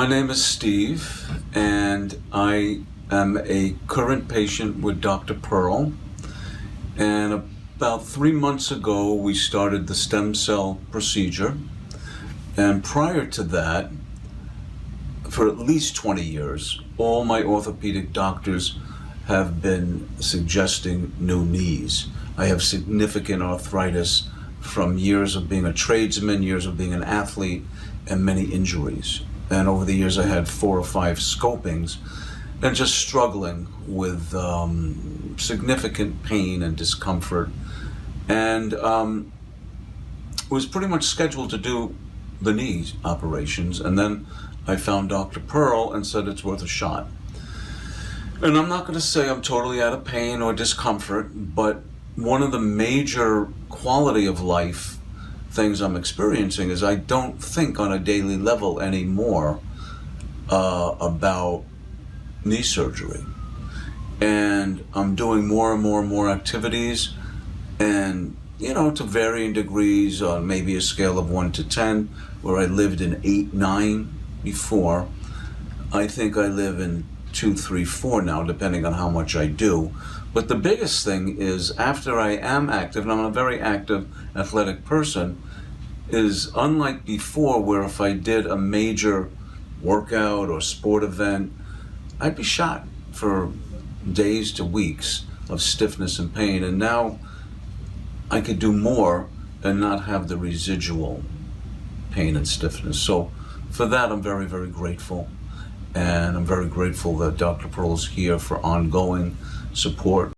My name is Steve, and I am a current patient with Dr. Pearl. And about 3 months ago, we started the stem cell procedure. And prior to that, for at least 20 years, all my orthopedic doctors have been suggesting new knees. I have significant arthritis from years of being a tradesman, years of being an athlete, and many injuries. And over the years, I had 4 or 5 scopings and just struggling with significant pain and discomfort. And was pretty much scheduled to do the knee operations. And then I found Dr. Pearl and said it's worth a shot. And I'm not going to say I'm totally out of pain or discomfort, but one of the major quality of life things I'm experiencing is I don't think on a daily level anymore about knee surgery. And I'm doing more and more activities, and to varying degrees on maybe a scale of 1 to 10, where I lived in 8, 9 before. I think I live in 2, 3, 4 now, depending on how much I do. But the biggest thing is, after I am active, and I'm a very active athletic person, is unlike before, where if I did a major workout or sport event, I'd be shot for days to weeks of stiffness and pain. And now I could do more and not have the residual pain and stiffness. So for that, I'm very, very grateful. And I'm very grateful that Dr. Pearl is here for ongoing support.